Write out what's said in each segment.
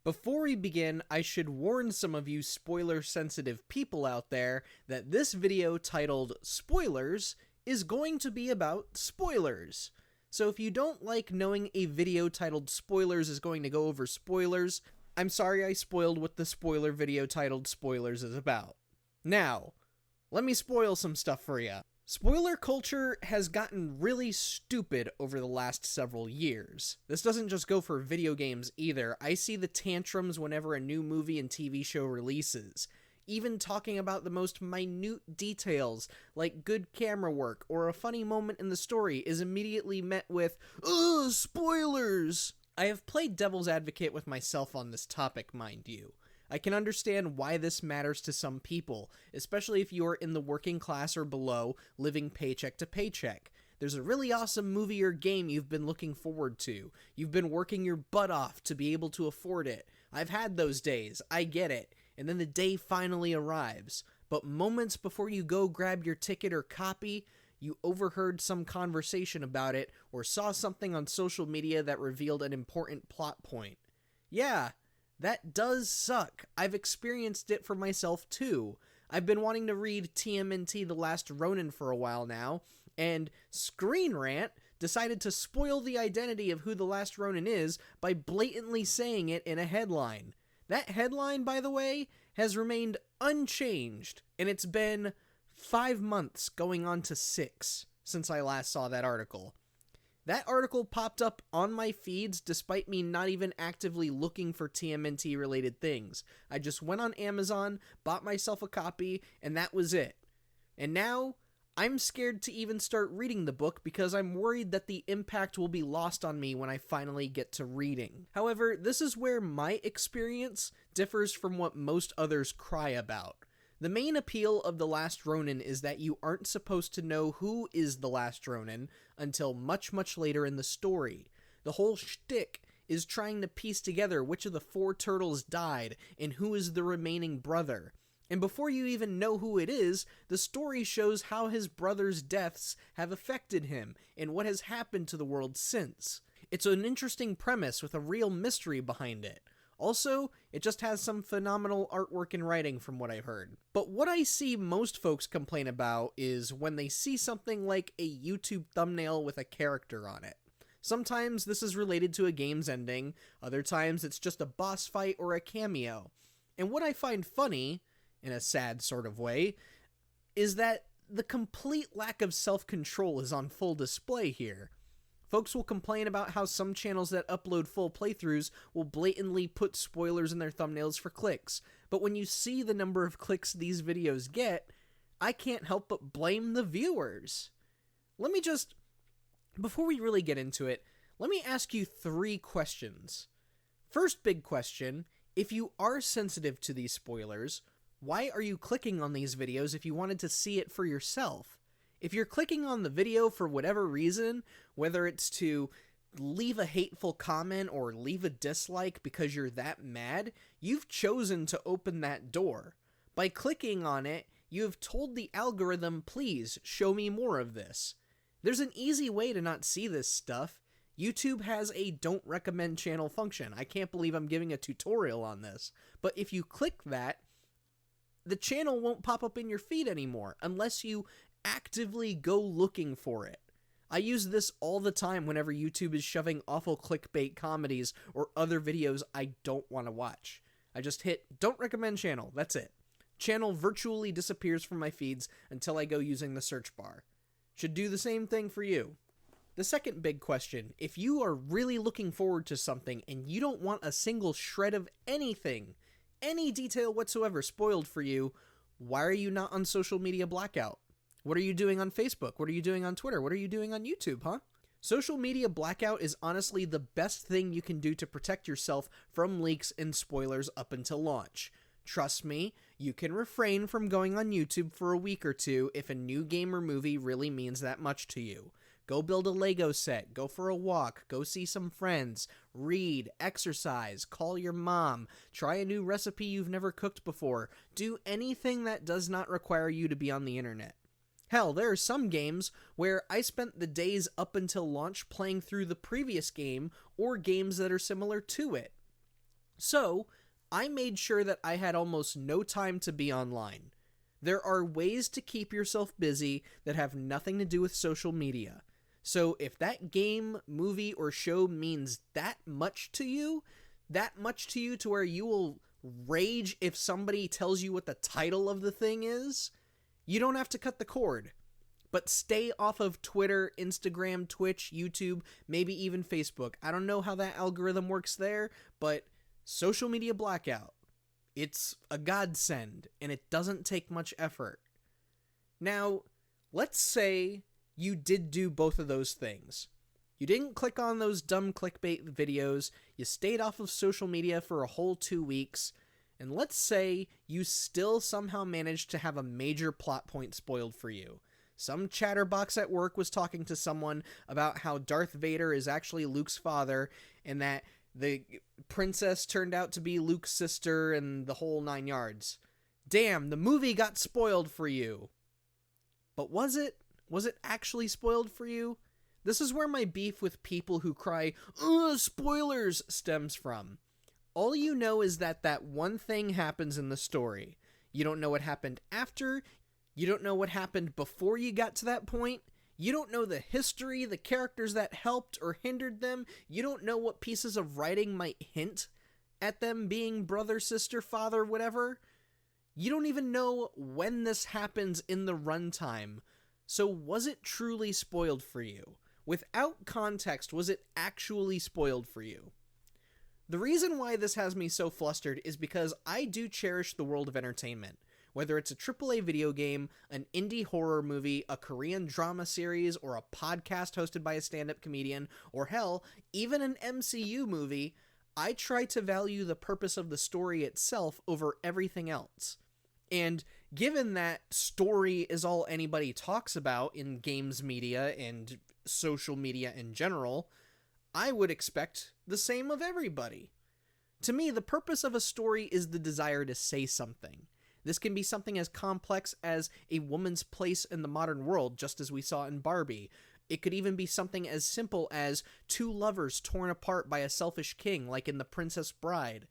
Before we begin, I should warn some of you spoiler-sensitive people out there that this video titled Spoilers is going to be about spoilers. So if you don't like knowing a video titled Spoilers is going to go over spoilers, I'm sorry I spoiled what the spoiler video titled Spoilers is about. Now, let me spoil some stuff for you. Spoiler culture has gotten really stupid over the last several years. This doesn't just go for video games either. I see the tantrums whenever a new movie and TV show releases. Even talking about the most minute details, like good camera work or a funny moment in the story, is immediately met with, "Ugh, spoilers!" I have played devil's advocate with myself on this topic, mind you. I can understand why this matters to some people, especially if you're in the working class or below, living paycheck to paycheck. There's a really awesome movie or game you've been looking forward to. You've been working your butt off to be able to afford it. I've had those days, I get it. And then the day finally arrives. But moments before you go grab your ticket or copy, you overheard some conversation about it or saw something on social media that revealed an important plot point. Yeah, that does suck. I've experienced it for myself too. I've been wanting to read TMNT The Last Ronin for a while now, and Screen Rant decided to spoil the identity of who The Last Ronin is by blatantly saying it in a headline. That headline, by the way, has remained unchanged, and it's been 5 months going on to 6 since I last saw that article. That article popped up on my feeds despite me not even actively looking for TMNT related things. I just went on Amazon, bought myself a copy, and that was it. And now, I'm scared to even start reading the book because I'm worried that the impact will be lost on me when I finally get to reading. However, this is where my experience differs from what most others cry about. The main appeal of The Last Ronin is that you aren't supposed to know who is The Last Ronin until much, much later in the story. The whole shtick is trying to piece together which of the 4 turtles died and who is the remaining brother. And before you even know who it is, the story shows how his brother's deaths have affected him and what has happened to the world since. It's an interesting premise with a real mystery behind it. Also, it just has some phenomenal artwork and writing from what I've heard. But what I see most folks complain about is when they see something like a YouTube thumbnail with a character on it. Sometimes this is related to a game's ending, other times it's just a boss fight or a cameo. And what I find funny, in a sad sort of way, is that the complete lack of self-control is on full display here. Folks will complain about how some channels that upload full playthroughs will blatantly put spoilers in their thumbnails for clicks, but when you see the number of clicks these videos get, I can't help but blame the viewers. Before we really get into it, let me ask you 3 questions. First big question, if you are sensitive to these spoilers, why are you clicking on these videos if you wanted to see it for yourself? If you're clicking on the video for whatever reason, whether it's to leave a hateful comment or leave a dislike because you're that mad, you've chosen to open that door. By clicking on it, you have told the algorithm, please show me more of this. There's an easy way to not see this stuff. YouTube has a don't recommend channel function. I can't believe I'm giving a tutorial on this. But if you click that, the channel won't pop up in your feed anymore unless you actively go looking for it. I use this all the time whenever YouTube is shoving awful clickbait comedies or other videos I don't want to watch. I just hit don't recommend channel, that's it. Channel virtually disappears from my feeds until I go using the search bar. Should do the same thing for you. The second big question, if you are really looking forward to something and you don't want a single shred of anything, any detail whatsoever spoiled for you, why are you not on social media blackout? What are you doing on Facebook? What are you doing on Twitter? What are you doing on YouTube, huh? Social media blackout is honestly the best thing you can do to protect yourself from leaks and spoilers up until launch. Trust me, you can refrain from going on YouTube for a week or 2 if a new game or movie really means that much to you. Go build a Lego set, go for a walk, go see some friends, read, exercise, call your mom, try a new recipe you've never cooked before, do anything that does not require you to be on the internet. Hell, there are some games where I spent the days up until launch playing through the previous game or games that are similar to it. So, I made sure that I had almost no time to be online. There are ways to keep yourself busy that have nothing to do with social media. So if that game, movie, or show means that much to you to where you will rage if somebody tells you what the title of the thing is, you don't have to cut the cord. But stay off of Twitter, Instagram, Twitch, YouTube, maybe even Facebook. I don't know how that algorithm works there, but social media blackout. It's a godsend, and it doesn't take much effort. Now, let's say you did do both of those things. You didn't click on those dumb clickbait videos, you stayed off of social media for a whole 2 weeks, and let's say you still somehow managed to have a major plot point spoiled for you. Some chatterbox at work was talking to someone about how Darth Vader is actually Luke's father, and that the princess turned out to be Luke's sister, and the whole 9 yards. Damn, the movie got spoiled for you. But was it? Was it actually spoiled for you? This is where my beef with people who cry, "Ugh, spoilers," stems from. All you know is that that one thing happens in the story. You don't know what happened after. You don't know what happened before you got to that point. You don't know the history, the characters that helped or hindered them. You don't know what pieces of writing might hint at them being brother, sister, father, whatever. You don't even know when this happens in the runtime. So was it truly spoiled for you? Without context, was it actually spoiled for you? The reason why this has me so flustered is because I do cherish the world of entertainment. Whether it's a AAA video game, an indie horror movie, a Korean drama series, or a podcast hosted by a stand-up comedian, or hell, even an MCU movie, I try to value the purpose of the story itself over everything else. And given that story is all anybody talks about in games media and social media in general, I would expect the same of everybody. To me, the purpose of a story is the desire to say something. This can be something as complex as a woman's place in the modern world, just as we saw in Barbie. It could even be something as simple as two lovers torn apart by a selfish king, like in The Princess Bride.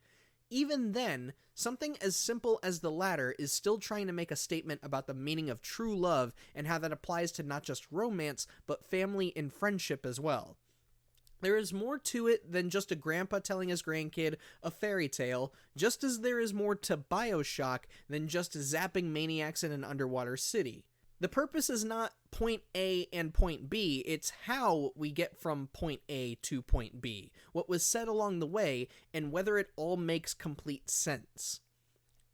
Even then, something as simple as the latter is still trying to make a statement about the meaning of true love and how that applies to not just romance, but family and friendship as well. There is more to it than just a grandpa telling his grandkid a fairy tale, just as there is more to BioShock than just zapping maniacs in an underwater city. The purpose is not point A and point B, it's how we get from point A to point B, what was said along the way, and whether it all makes complete sense.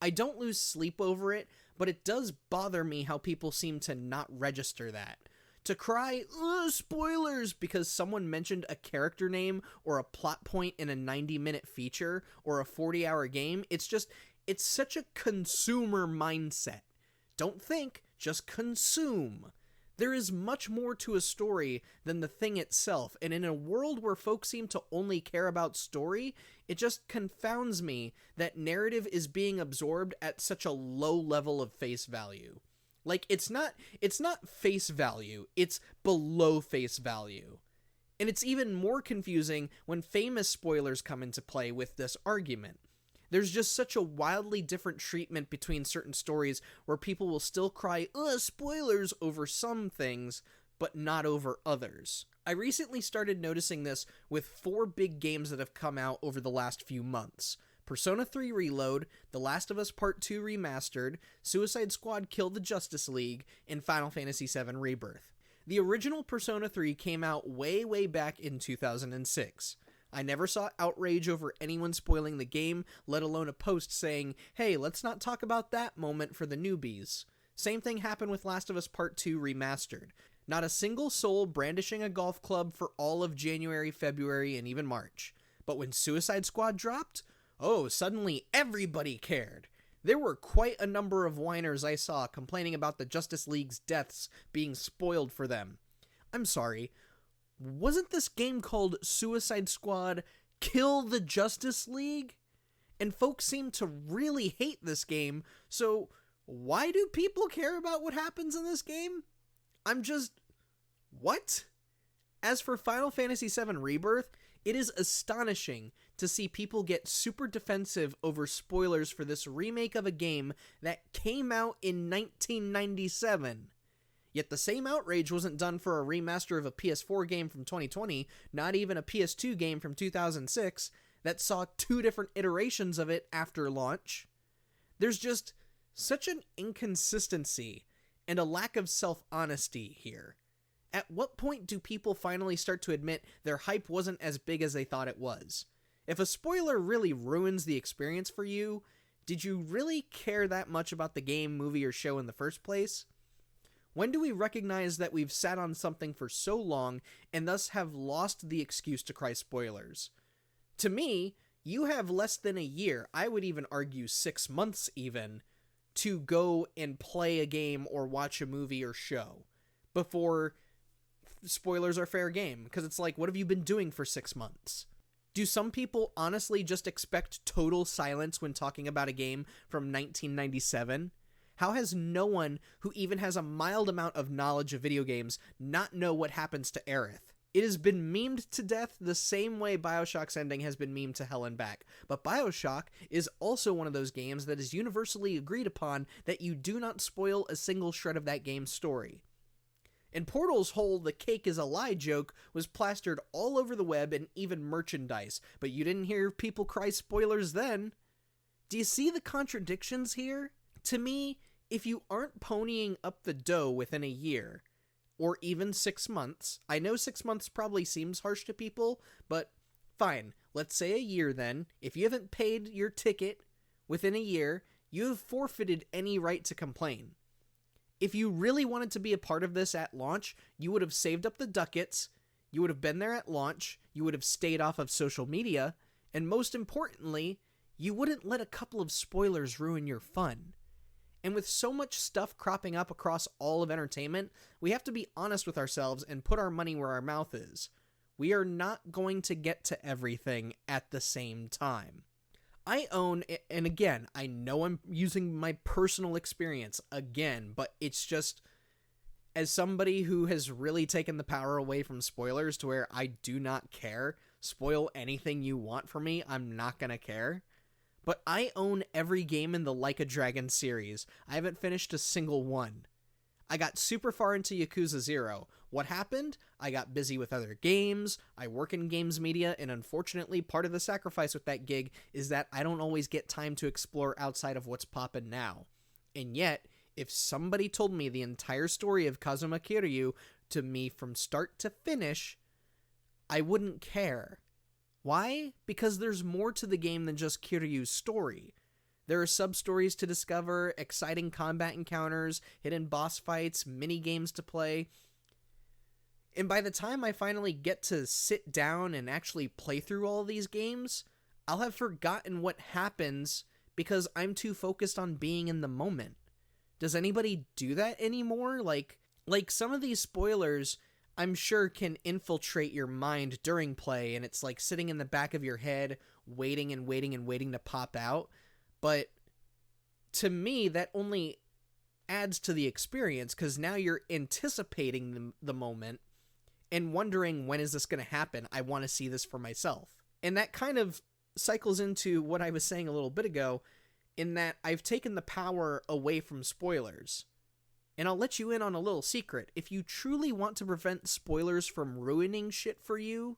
I don't lose sleep over it, but it does bother me how people seem to not register that. To cry, spoilers, because someone mentioned a character name or a plot point in a 90-minute feature or a 40-hour game, it's such a consumer mindset. Don't think, just consume. There is much more to a story than the thing itself, and in a world where folks seem to only care about story, it just confounds me that narrative is being absorbed at such a low level of face value. Like, it's not face value, it's below face value. And it's even more confusing when famous spoilers come into play with this argument. There's just such a wildly different treatment between certain stories where people will still cry, spoilers over some things, but not over others. I recently started noticing this with 4 big games that have come out over the last few months. Persona 3 Reload, The Last of Us Part 2 Remastered, Suicide Squad Kill the Justice League, and Final Fantasy VII Rebirth. The original Persona 3 came out way back in 2006. I never saw outrage over anyone spoiling the game, let alone a post saying, "Hey, let's not talk about that moment for the newbies." Same thing happened with Last of Us Part 2 Remastered. Not a single soul brandishing a golf club for all of January, February, and even March. But when Suicide Squad dropped, suddenly everybody cared. There were quite a number of whiners I saw complaining about the Justice League's deaths being spoiled for them. I'm sorry, wasn't this game called Suicide Squad Kill the Justice League? And folks seem to really hate this game, so why do people care about what happens in this game? What? As for Final Fantasy VII Rebirth, It is astonishing to see people get super defensive over spoilers for this remake of a game that came out in 1997. Yet the same outrage wasn't done for a remaster of a PS4 game from 2020, not even a PS2 game from 2006, that saw 2 different iterations of it after launch. There's just such an inconsistency and a lack of self-honesty here. At what point do people finally start to admit their hype wasn't as big as they thought it was? If a spoiler really ruins the experience for you, did you really care that much about the game, movie, or show in the first place? When do we recognize that we've sat on something for so long and thus have lost the excuse to cry spoilers? To me, you have less than a year, I would even argue 6 months even, to go and play a game or watch a movie or show before spoilers are fair game. Because it's like, what have you been doing for 6 months? Do some people honestly just expect total silence when talking about a game from 1997? How has no one who even has a mild amount of knowledge of video games not know what happens to Aerith? It has been memed to death the same way BioShock's ending has been memed to hell and back. But BioShock is also one of those games that is universally agreed upon that you do not spoil a single shred of that game's story. And Portal's whole "the cake is a lie" joke was plastered all over the web and even merchandise, but you didn't hear people cry spoilers then. Do you see the contradictions here? To me, if you aren't ponying up the dough within a year, or even 6 months, I know 6 months probably seems harsh to people, but fine, let's say a year then. If you haven't paid your ticket within a year, you have forfeited any right to complain. If you really wanted to be a part of this at launch, you would have saved up the ducats, you would have been there at launch, you would have stayed off of social media, and most importantly, you wouldn't let a couple of spoilers ruin your fun. And with so much stuff cropping up across all of entertainment, we have to be honest with ourselves and put our money where our mouth is. We are not going to get to everything at the same time. I own, and again, I know I'm using my personal experience again, but it's just, as somebody who has really taken the power away from spoilers to where I do not care, spoil anything you want for me, I'm not gonna care. But I own every game in the Like a Dragon series. I haven't finished a single one. I got super far into Yakuza 0. What happened? I got busy with other games, I work in games media, and unfortunately part of the sacrifice with that gig is that I don't always get time to explore outside of what's poppin' now. And yet, if somebody told me the entire story of Kazuma Kiryu to me from start to finish, I wouldn't care. Why? Because there's more to the game than just Kiryu's story. There are sub-stories to discover, exciting combat encounters, hidden boss fights, mini-games to play. And by the time I finally get to sit down and actually play through all of these games, I'll have forgotten what happens because I'm too focused on being in the moment. Does anybody do that anymore? Like some of these spoilers, I'm sure, can infiltrate your mind during play, and it's like sitting in the back of your head, waiting and waiting and waiting to pop out. But to me, that only adds to the experience, because now you're anticipating the moment and wondering, when is this going to happen? I want to see this for myself. And that kind of cycles into what I was saying a little bit ago, in that I've taken the power away from spoilers. And I'll let you in on a little secret. If you truly want to prevent spoilers from ruining shit for you,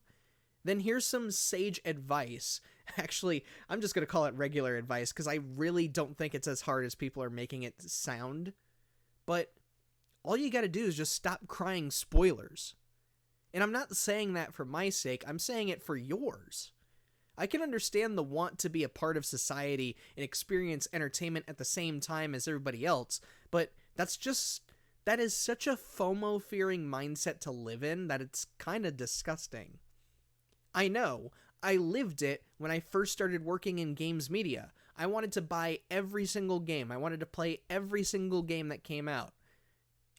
then here's some sage advice. Actually, I'm just going to call it regular advice because I really don't think it's as hard as people are making it sound. But all you got to do is just stop crying spoilers. And I'm not saying that for my sake, I'm saying it for yours. I can understand the want to be a part of society and experience entertainment at the same time as everybody else, but that is such a FOMO-fearing mindset to live in that it's kind of disgusting. I know, I lived it when I first started working in games media. I wanted to buy every single game. I wanted to play every single game that came out.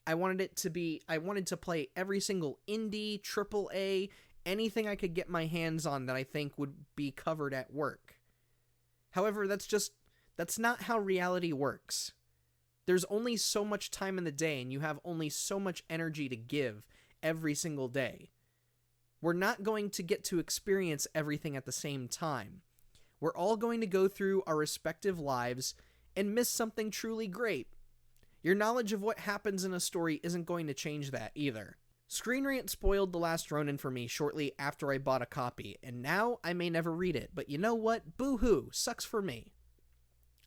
I wanted to play every single indie, AAA, anything I could get my hands on that I think would be covered at work. However, that's not how reality works. There's only so much time in the day, and you have only so much energy to give every single day. We're not going to get to experience everything at the same time. We're all going to go through our respective lives and miss something truly great. Your knowledge of what happens in a story isn't going to change that either. Screen Rant spoiled The Last Ronin for me shortly after I bought a copy, and now I may never read it, but you know what? Boo-hoo, sucks for me.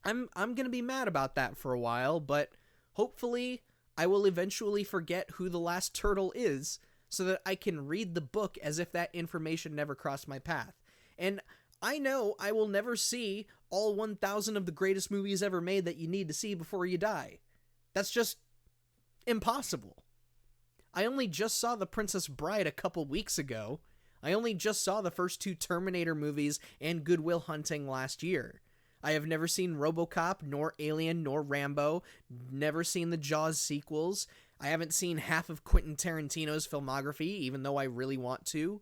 I'm gonna be mad about that for a while, but hopefully I will eventually forget who the last turtle is so that I can read the book as if that information never crossed my path. And I know I will never see all 1,000 of the greatest movies ever made that you need to see before you die. That's just impossible. I only just saw The Princess Bride a couple weeks ago. I only just saw the first 2 Terminator movies and Good Will Hunting last year. I have never seen RoboCop, nor Alien, nor Rambo, never seen the Jaws sequels. I haven't seen half of Quentin Tarantino's filmography, even though I really want to.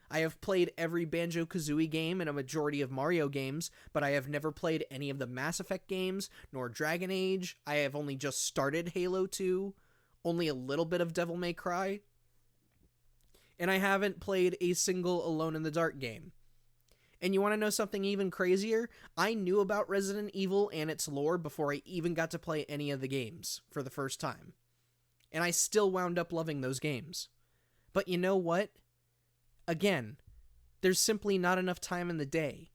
I have played every Banjo-Kazooie game and a majority of Mario games, but I have never played any of the Mass Effect games, nor Dragon Age. I have only just started Halo 2, only a little bit of Devil May Cry, and I haven't played a single Alone in the Dark game. And you want to know something even crazier? I knew about Resident Evil and its lore before I even got to play any of the games for the first time. And I still wound up loving those games. But you know what? Again, there's simply not enough time in the day.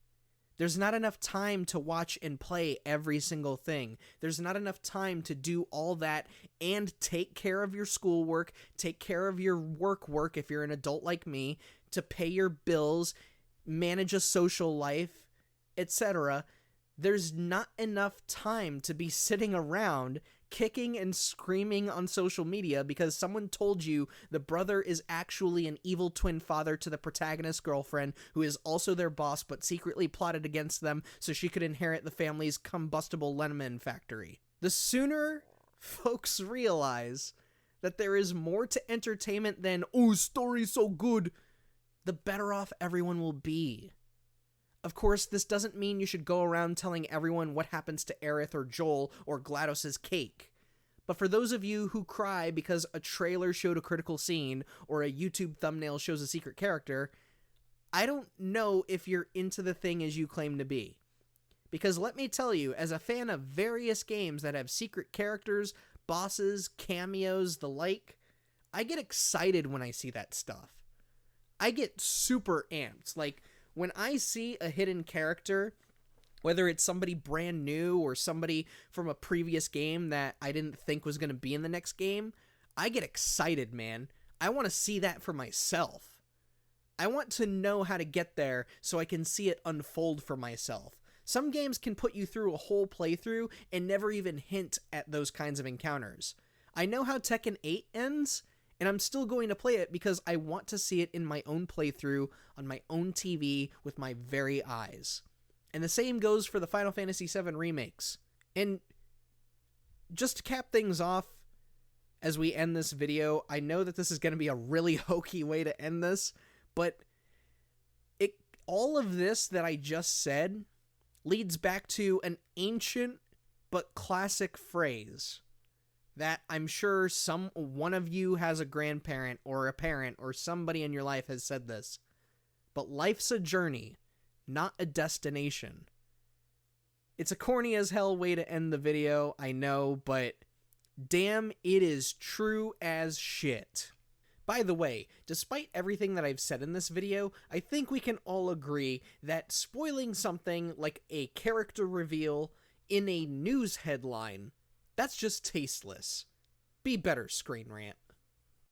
There's not enough time to watch and play every single thing. There's not enough time to do all that and take care of your schoolwork, take care of your work if you're an adult like me, to pay your bills, manage a social life, etc. There's not enough time to be sitting around kicking and screaming on social media because someone told you the brother is actually an evil twin father to the protagonist's girlfriend, who is also their boss but secretly plotted against them so she could inherit the family's combustible lemon factory. The sooner folks realize that there is more to entertainment than, oh, story's so good, the better off everyone will be. Of course, this doesn't mean you should go around telling everyone what happens to Aerith or Joel or GLaDOS's cake. But for those of you who cry because a trailer showed a critical scene or a YouTube thumbnail shows a secret character, I don't know if you're into the thing as you claim to be. Because let me tell you, as a fan of various games that have secret characters, bosses, cameos, the like, I get excited when I see that stuff. I get super amped. Like, when I see a hidden character, whether it's somebody brand new or somebody from a previous game that I didn't think was going to be in the next game, I get excited, man. I want to see that for myself. I want to know how to get there so I can see it unfold for myself. Some games can put you through a whole playthrough and never even hint at those kinds of encounters. I know how Tekken 8 ends, and I'm still going to play it because I want to see it in my own playthrough on my own TV with my very eyes. And the same goes for the Final Fantasy VII remakes. And just to cap things off as we end this video, I know that this is going to be a really hokey way to end this, but all of this that I just said leads back to an ancient but classic phrase that I'm sure one of you has a grandparent or a parent or somebody in your life has said this. But life's a journey, not a destination. It's a corny as hell way to end the video, I know, but damn, it is true as shit. By the way, despite everything that I've said in this video, I think we can all agree that spoiling something like a character reveal in a news headline, that's just tasteless. Be better, Screen Rant.